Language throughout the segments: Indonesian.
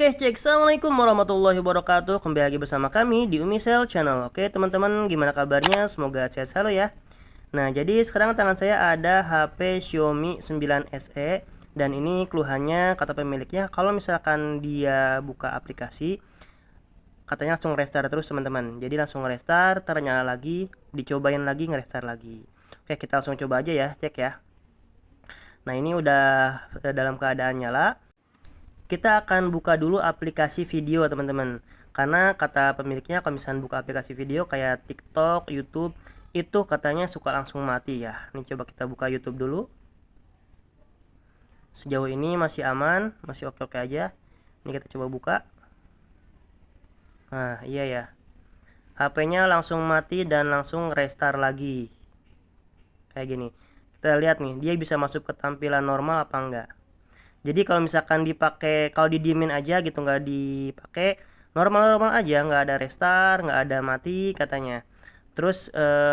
Oke, cek. Assalamualaikum warahmatullahi wabarakatuh. Kembali lagi bersama kami di Umisel Channel. Oke, teman-teman, gimana kabarnya? Semoga sehat selalu ya. Nah, jadi sekarang tangan saya ada HP Xiaomi 9 SE. Dan ini keluhannya kata pemiliknya, kalau misalkan dia buka aplikasi, katanya langsung restart terus teman-teman. Jadi langsung restart, ternyala lagi, dicobain lagi, nge-restart lagi. Oke, kita langsung coba aja ya, cek ya. Nah, ini udah dalam keadaan nyala. Kita akan buka dulu aplikasi video teman-teman, karena kata pemiliknya kalau misalnya buka aplikasi video kayak TikTok, YouTube itu katanya suka langsung mati ya. Ini coba kita buka YouTube dulu. Sejauh ini masih aman, masih oke-oke aja. Ini kita coba buka. Nah iya ya, HP-nya langsung mati dan langsung restart lagi kayak gini. Kita lihat nih, dia bisa masuk ke tampilan normal apa enggak. Jadi kalau misalkan dipakai, kalau didiemin aja gitu, nggak dipakai, normal-normal aja, nggak ada restart, nggak ada mati katanya. Terus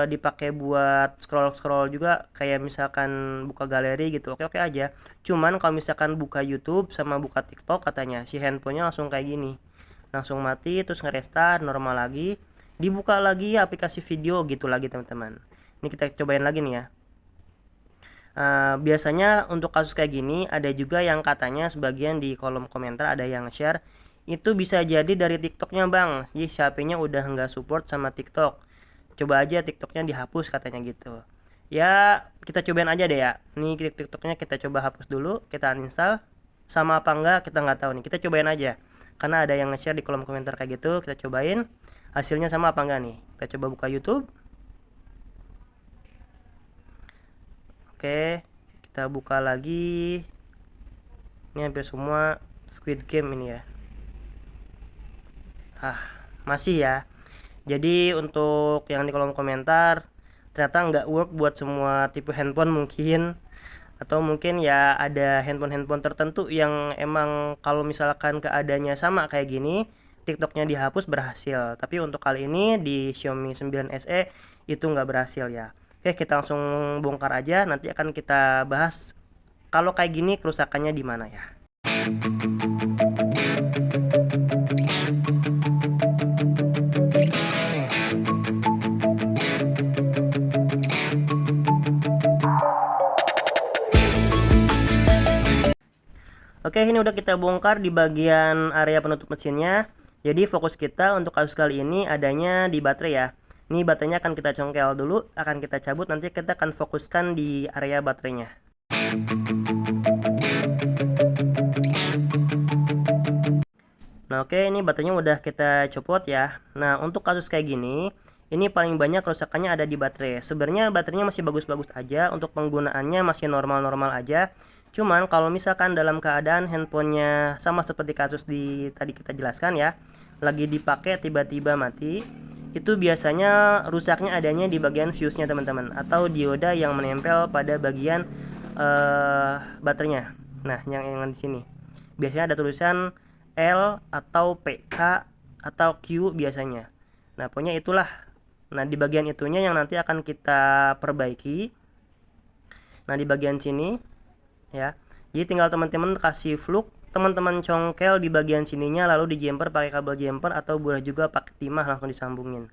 dipakai buat scroll-scroll juga, kayak misalkan buka galeri gitu, oke-oke aja. Cuman kalau misalkan buka YouTube sama buka TikTok katanya si handphonenya langsung kayak gini, langsung mati, terus nge-restart normal lagi, dibuka lagi aplikasi video gitu lagi teman-teman. Ini kita cobain lagi nih ya. Biasanya untuk kasus kayak gini ada juga yang katanya sebagian di kolom komentar ada yang share itu bisa jadi dari TikToknya bang, jadi HP-nya udah nggak support sama TikTok, coba aja TikToknya dihapus katanya gitu ya. Kita cobain aja deh ya, nih TikToknya kita coba hapus dulu, kita uninstall, sama apa enggak kita nggak tahu nih, kita cobain aja karena ada yang nge-share di kolom komentar kayak gitu. Kita cobain hasilnya sama apa enggak nih, kita coba buka YouTube. Oke, kita buka lagi. Ini hampir semua Squid Game ini ya. Masih ya. Jadi untuk yang di kolom komentar ternyata nggak work buat semua tipe handphone mungkin. Atau mungkin ya ada handphone-handphone tertentu yang emang kalau misalkan keadaannya sama kayak gini, TikToknya dihapus berhasil. Tapi untuk kali ini di Xiaomi 9 SE itu nggak berhasil ya. Oke, kita langsung bongkar aja. Nanti akan kita bahas kalau kayak gini kerusakannya di mana ya. Oke, ini udah kita bongkar di bagian area penutup mesinnya. Jadi fokus kita untuk kasus kali ini adanya di baterai ya. Ini baterainya akan kita congkel dulu, akan kita cabut, nanti kita akan fokuskan di area baterainya. Nah oke, ini baterainya udah kita copot ya. Nah untuk kasus kayak gini, ini paling banyak kerusakannya ada di baterai. Sebenarnya baterainya masih bagus-bagus aja, untuk penggunaannya masih normal-normal aja. Cuman kalau misalkan dalam keadaan handphonenya sama seperti kasus di tadi kita jelaskan ya, lagi dipakai tiba-tiba mati, itu biasanya rusaknya adanya di bagian fuse-nya teman-teman, atau dioda yang menempel pada bagian baterainya. Nah yang di sini biasanya ada tulisan L atau PK atau Q biasanya. Nah pokoknya itulah. Nah di bagian itunya yang nanti akan kita perbaiki. Nah di bagian sini ya, jadi tinggal teman-teman kasih fluk, teman-teman congkel di bagian sininya, lalu di jumper pakai kabel jumper, atau boleh juga pakai timah langsung disambungin.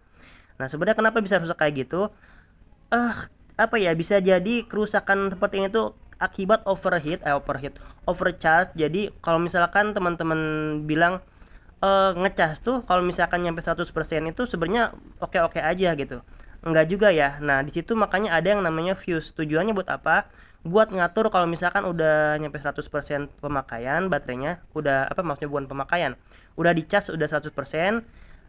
Nah sebenarnya kenapa bisa rusak kayak gitu, apa ya, bisa jadi kerusakan seperti ini tuh akibat overcharge. Jadi kalau misalkan teman-teman bilang ngecas tuh kalau misalkan nyampe 100% itu sebenarnya oke-oke aja gitu, enggak juga ya. Nah di situ makanya ada yang namanya fuse. Tujuannya buat apa? Buat ngatur kalau misalkan udah nyampe 100% pemakaian baterainya, udah apa maksudnya, bukan pemakaian, udah dicas udah 100%.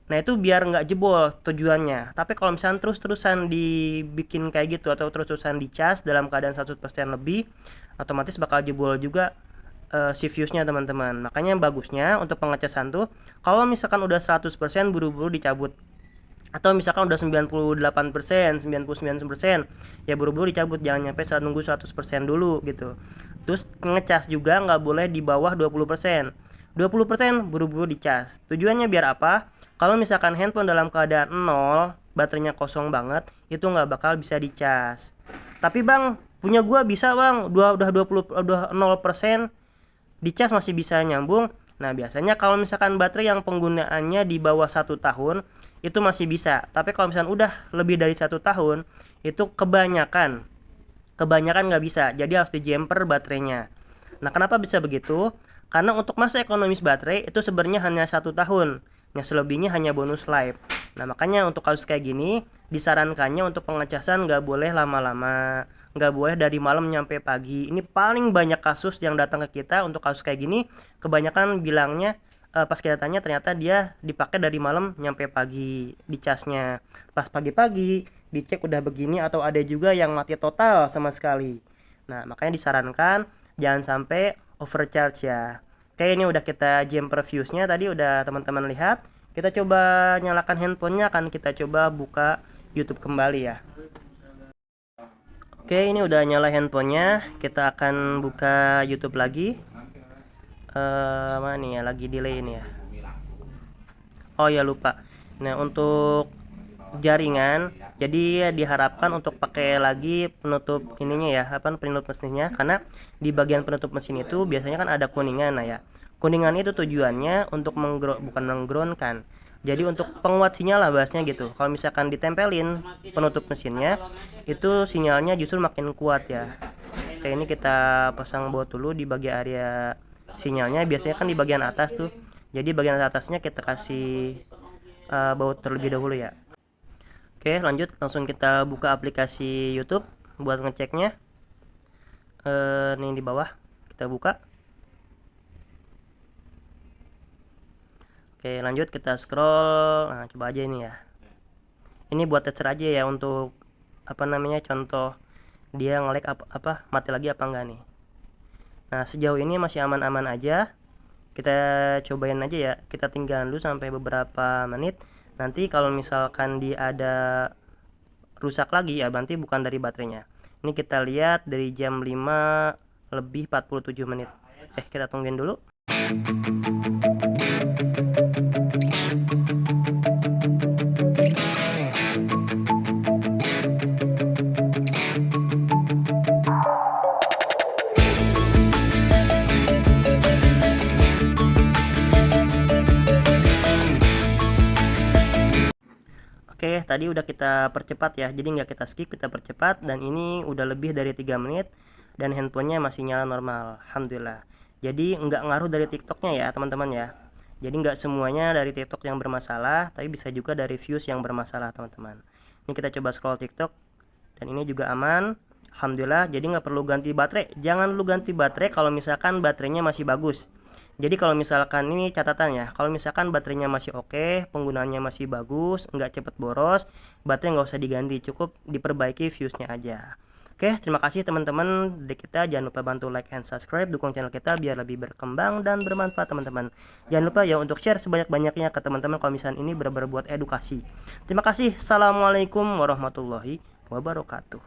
Nah itu biar nggak jebol tujuannya. Tapi kalau misalkan terus-terusan dibikin kayak gitu, atau terus-terusan dicas dalam keadaan 100% lebih, otomatis bakal jebol juga si fuse-nya teman-teman. Makanya bagusnya untuk pengecasan tuh kalau misalkan udah 100% buru-buru dicabut. Atau misalkan udah 98%, 99%, ya buru-buru dicabut, jangan nyampe saat nunggu 100% dulu gitu. Terus ngecas juga nggak boleh di bawah 20%. 20% buru-buru dicas. Tujuannya biar apa? Kalau misalkan handphone dalam keadaan 0, baterainya kosong banget, itu nggak bakal bisa dicas. Tapi bang, punya gua bisa bang, udah 0%, dicas masih bisa nyambung. Nah, biasanya kalau misalkan baterai yang penggunaannya di bawah 1 tahun itu masih bisa. Tapi kalau misalkan udah lebih dari 1 tahun itu kebanyakan nggak bisa. Jadi harus di jumper baterainya. Nah, kenapa bisa begitu? Karena untuk masa ekonomis baterai itu sebenarnya hanya 1 tahun. Yang selebihnya hanya bonus life. Nah, makanya untuk kasus kayak gini disarankannya untuk pengecasan nggak boleh lama-lama, nggak boleh dari malam nyampe pagi. Ini paling banyak kasus yang datang ke kita untuk kasus kayak gini. Kebanyakan bilangnya pas kita tanya ternyata dia dipakai dari malam nyampe pagi di casnya. Pas pagi-pagi dicek udah begini, atau ada juga yang mati total sama sekali. Nah, makanya disarankan jangan sampai overcharge ya. Oke, ini udah kita jumper fuse-nya tadi udah teman-teman lihat. Kita coba nyalakan handphonenya, akan kita coba buka YouTube kembali ya. Oke, ini udah nyala handphonenya. Kita akan buka YouTube lagi. Mana nih ya, lagi delay ini ya. Oh ya, lupa. Nah, untuk jaringan, jadi diharapkan untuk pakai lagi penutup ininya ya, penutup mesinnya, karena di bagian penutup mesin itu biasanya kan ada kuningan. Nah ya, kuningan itu tujuannya untuk bukan menggroundkan, jadi untuk penguat sinyal lah bahasnya gitu. Kalau misalkan ditempelin penutup mesinnya itu sinyalnya justru makin kuat ya. Kayak ini kita pasang baut dulu di bagian area sinyalnya, biasanya kan di bagian atas tuh, jadi bagian atasnya kita kasih baut terlebih dahulu ya. Oke, lanjut langsung kita buka aplikasi YouTube buat ngeceknya. Nih di bawah kita buka. Oke, lanjut kita scroll. Nah, coba aja ini ya. Ini buat tester aja ya, untuk contoh dia nge-lag mati lagi apa enggak nih. Nah, sejauh ini masih aman-aman aja. Kita cobain aja ya, kita tinggalin dulu sampai beberapa menit. Nanti kalau misalkan dia ada rusak lagi ya, berarti bukan dari baterainya. Ini kita lihat dari jam 5 lebih 47 menit. Kita tungguin dulu. Oke, tadi udah kita percepat ya, jadi nggak kita skip, kita percepat, dan ini udah lebih dari 3 menit dan handphonenya masih nyala normal, alhamdulillah. Jadi nggak ngaruh dari TikToknya ya teman-teman ya. Jadi nggak semuanya dari TikTok yang bermasalah, tapi bisa juga dari views yang bermasalah teman-teman. Ini kita coba scroll TikTok, dan ini juga aman, alhamdulillah. Jadi nggak perlu ganti baterai. Jangan lu ganti baterai kalau misalkan baterainya masih bagus. Jadi kalau misalkan ini catatannya, kalau misalkan baterainya masih oke, penggunaannya masih bagus, nggak cepet boros, baterai nggak usah diganti, cukup diperbaiki fuse-nya aja. Oke, terima kasih teman-teman dari kita. Jangan lupa bantu like and subscribe, dukung channel kita biar lebih berkembang dan bermanfaat teman-teman. Jangan lupa ya untuk share sebanyak-banyaknya ke teman-teman kalau misalnya ini benar-benar buat edukasi. Terima kasih. Assalamualaikum warahmatullahi wabarakatuh.